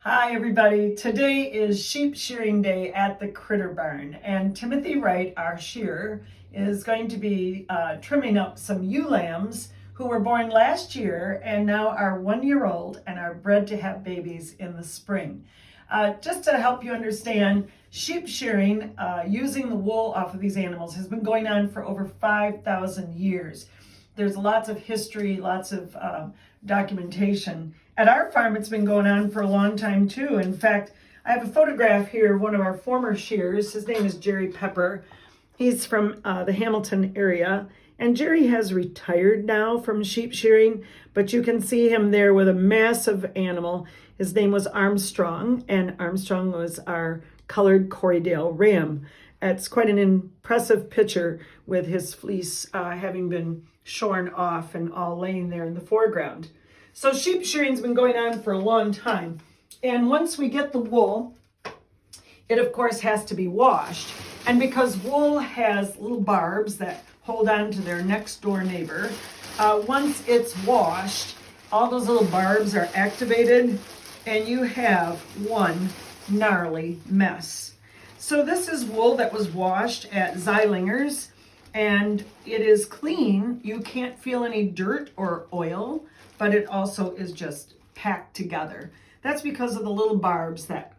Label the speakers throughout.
Speaker 1: Hi everybody, today is sheep shearing day at the Critter Barn, and Timothy Wright, our shearer, is going to be trimming up some ewe lambs who were born last year and now are 1 year old and are bred to have babies in the spring. Just to help you understand, sheep shearing using the wool off of these animals has been going on for over 5,000 years. There's lots of history, lots of documentation. At our farm, it's been going on for a long time too. In fact, I have a photograph here of one of our former shearers. His name is Jerry Pepper. He's from the Hamilton area. And Jerry has retired now from sheep shearing, but you can see him there with a massive animal. His name was Armstrong, and Armstrong was our colored Corriedale ram. It's quite an impressive picture with his fleece having been shorn off and all laying there in the foreground. So sheep shearing's been going on for a long time. And once we get the wool, it of course has to be washed. And because wool has little barbs that hold on to their next door neighbor, once it's washed, all those little barbs are activated and you have one gnarly mess. So this is wool that was washed at Zeilinger's, and it is clean. You can't feel any dirt or oil, but it also is just packed together. That's because of the little barbs that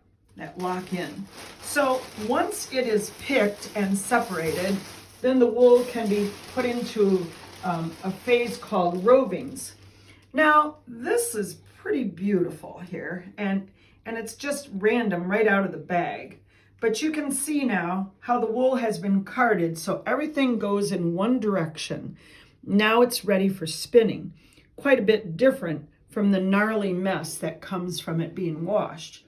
Speaker 1: lock in. So once it is picked and separated, then the wool can be put into a phase called rovings. Now, this is pretty beautiful here, and it's just random right out of the bag. But you can see now how the wool has been carded, so everything goes in one direction. Now it's ready for spinning. Quite a bit different from the gnarly mess that comes from it being washed.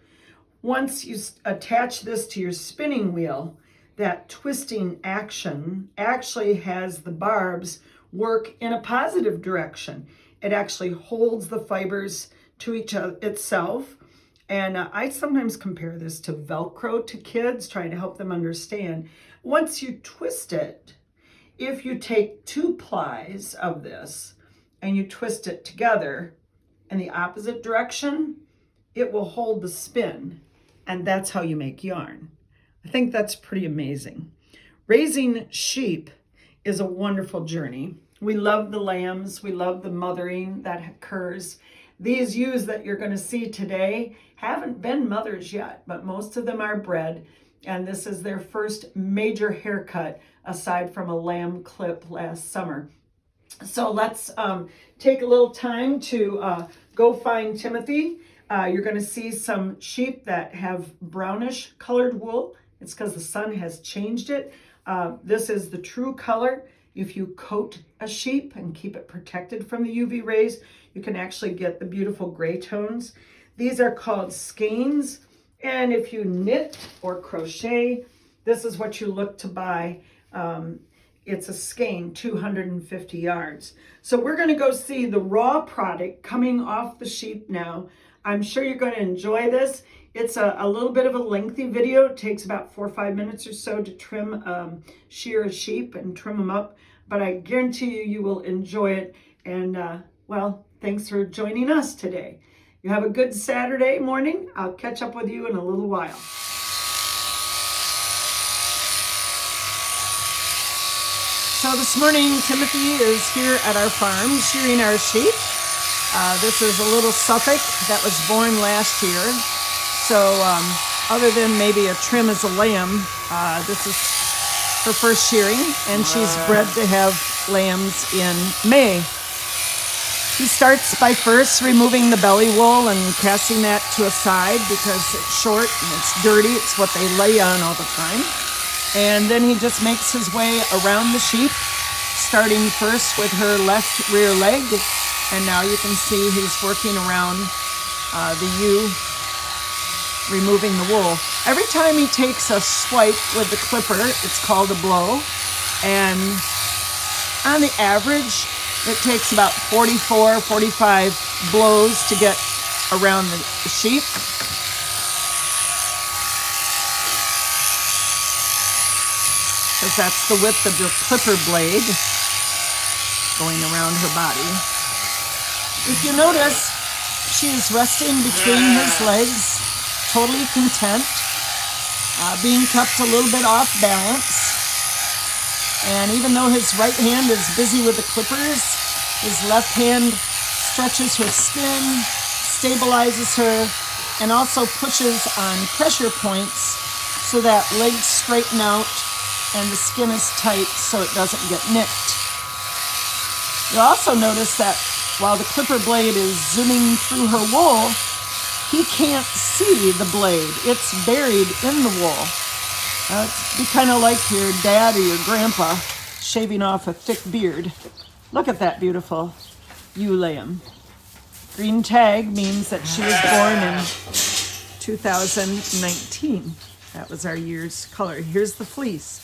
Speaker 1: Once you attach this to your spinning wheel, that twisting action actually has the barbs work in a positive direction. It actually holds the fibers to itself. And I sometimes compare this to Velcro to kids, trying to help them understand. Once you twist it, if you take 2 plies of this and you twist it together in the opposite direction, it will hold the spin. And that's how you make yarn. I think that's pretty amazing. Raising sheep is a wonderful journey. We love the lambs. We love the mothering that occurs. These ewes that you're going to see today haven't been mothers yet, but most of them are bred, and this is their first major haircut aside from a lamb clip last summer. So let's take a little time to go find Timothy. You're going to see some sheep that have brownish colored wool. It's because the sun has changed it. This is the true color. If you coat a sheep and keep it protected from the UV rays, you can actually get the beautiful gray tones. These are called skeins. And if you knit or crochet, this is what you look to buy. It's a skein, 250 yards. So we're going to go see the raw product coming off the sheep now. I'm sure you're going to enjoy this. It's a little bit of a lengthy video. It takes about 4 or 5 minutes or so to shear a sheep and trim them up. But I guarantee you will enjoy it. And well, thanks for joining us today. You have a good Saturday morning. I'll catch up with you in a little while. So this morning, Timothy is here at our farm shearing our sheep. This is a little Suffolk that was born last year. So other than maybe a trim as a lamb, this is her first shearing, and she's bred to have lambs in May. He starts by first removing the belly wool and casting that to a side because it's short and it's dirty. It's what they lay on all the time. And then he just makes his way around the sheep, starting first with her left rear leg. And now you can see he's working around the ewe, removing the wool. Every time he takes a swipe with the clipper, it's called a blow. And on the average, it takes about 44, 45 blows to get around the sheep. Because that's the width of the clipper blade going around her body. If you notice, she is resting between his legs, totally content, being kept a little bit off balance. And even though his right hand is busy with the clippers, his left hand stretches her skin, stabilizes her, and also pushes on pressure points so that legs straighten out and the skin is tight so it doesn't get nicked. You'll also notice that while the clipper blade is zooming through her wool, he can't see the blade. It's buried in the wool. It'd be kind of like your dad or your grandpa shaving off a thick beard. Look at that beautiful ewe lamb. Green tag means that she was born in 2019. That was our year's color. Here's the fleece.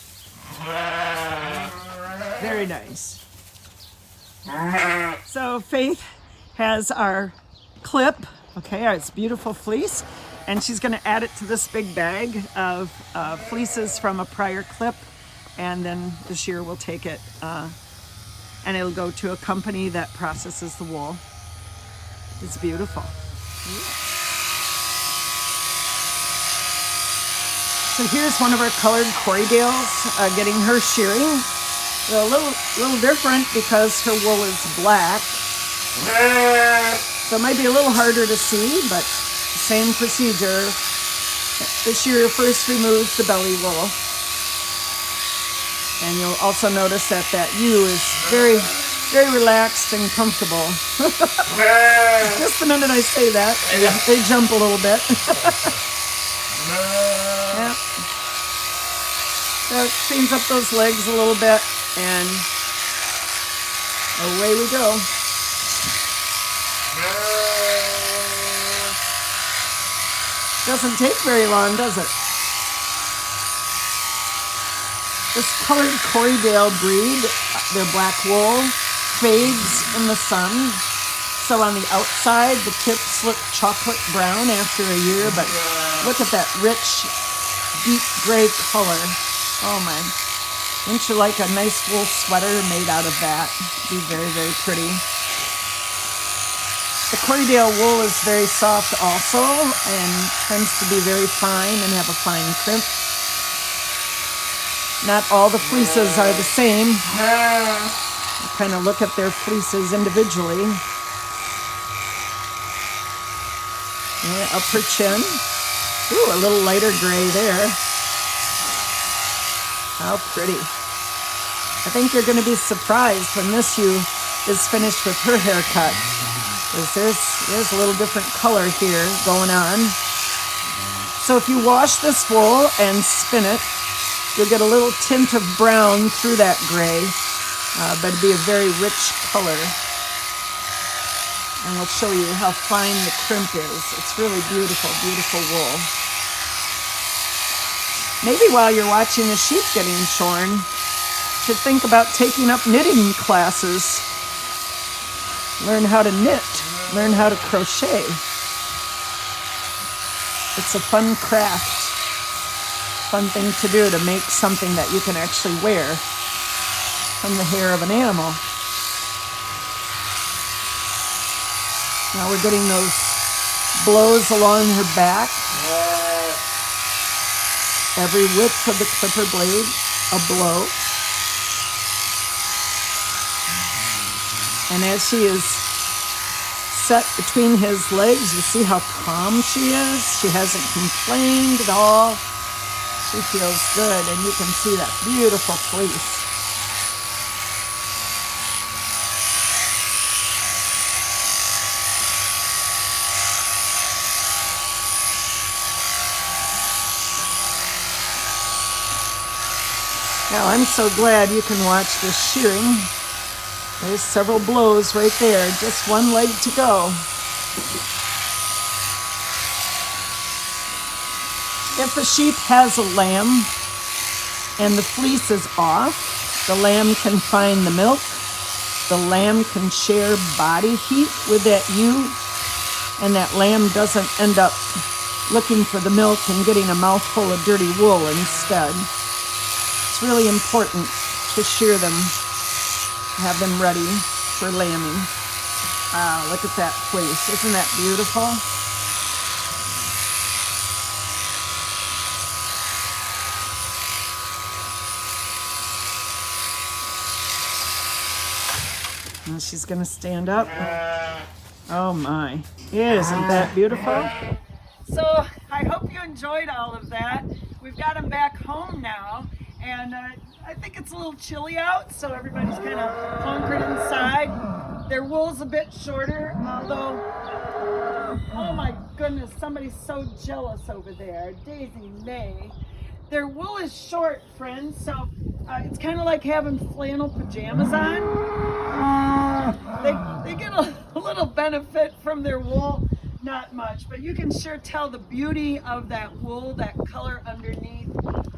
Speaker 1: Very nice. So Faith has our clip, okay, it's beautiful fleece, and she's going to add it to this big bag of fleeces from a prior clip, and then the shearer will take it and it'll go to a company that processes the wool. It's beautiful. So here's one of our colored Corriedales getting her shearing. They're a little different because her wool is black. So it might be a little harder to see, but same procedure. The shearer first removes the belly wool. And you'll also notice that that ewe is very, very relaxed and comfortable. Just the minute I say that, they jump a little bit. Yeah. So it cleans up those legs a little bit, and away we go. Doesn't take very long, does it? This colored Corriedale breed, their black wool fades in the sun. So on the outside, the tips look chocolate brown after a year, but look at that rich, deep gray color. Oh my. Wouldn't you like a nice wool sweater made out of that? It'd be very, very pretty. The Corriedale wool is very soft also and tends to be very fine and have a fine crimp. Not all the fleeces are the same. You kind of look at their fleeces individually. Yeah, up her chin. Ooh, a little lighter gray there. How pretty. I think you're going to be surprised when this ewe is finished with her haircut. Because there's a little different color here going on. So if you wash this wool and spin it, you'll get a little tint of brown through that gray, but it'll be a very rich color. And we'll show you how fine the crimp is. It's really beautiful, beautiful wool. Maybe while you're watching the sheep getting shorn, you should think about taking up knitting classes. Learn how to knit, learn how to crochet. It's a fun craft, fun thing to do to make something that you can actually wear from the hair of an animal. Now we're getting those blows along her back. Every width of the clipper blade, a blow. And as she is set between his legs, you see how calm she is. She hasn't complained at all. She feels good, and you can see that beautiful fleece. Now, I'm so glad you can watch this shearing. There's several blows right there, just one leg to go. If a sheep has a lamb and the fleece is off, the lamb can find the milk. The lamb can share body heat with that ewe, and that lamb doesn't end up looking for the milk and getting a mouthful of dirty wool instead. It's really important to shear them, have them ready for lambing. Wow, look at that fleece. Isn't that beautiful? And she's going to stand up. Oh my, isn't that beautiful? So I hope you enjoyed all of that. We've got them back home now, and I think it's a little chilly out, so everybody's kind of hunkered inside. Their wool's a bit shorter, although, oh my goodness, somebody's so jealous over there. Daisy May. Their wool is short, friends, so it's kind of like having flannel pajamas on. They get a little benefit from their wool, not much, but you can sure tell the beauty of that wool, that color underneath,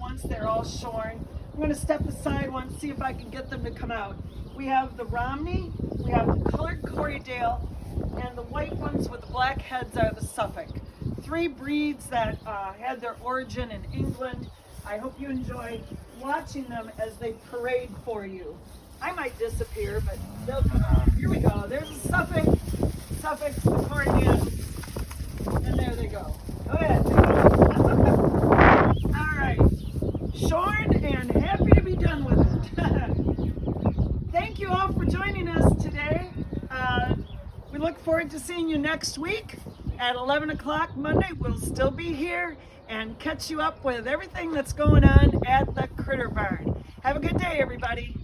Speaker 1: once they're all shorn. I'm going to step aside once, see if I can get them to come out. We have the Romney, we have the colored Corriedale, and the white ones with the black heads are the Suffolk. 3 breeds that had their origin in England. I hope you enjoy watching them as they parade for you. I might disappear, but they'll come out. Here we go. There's the Suffolk, the Corriedale, and there they go. Go ahead. All right. Shorn and happy to be done with it. Thank you all for joining us today. We look forward to seeing you next week at 11 o'clock Monday. We'll still be here and catch you up with everything that's going on at the Critter Barn. Have a good day, everybody.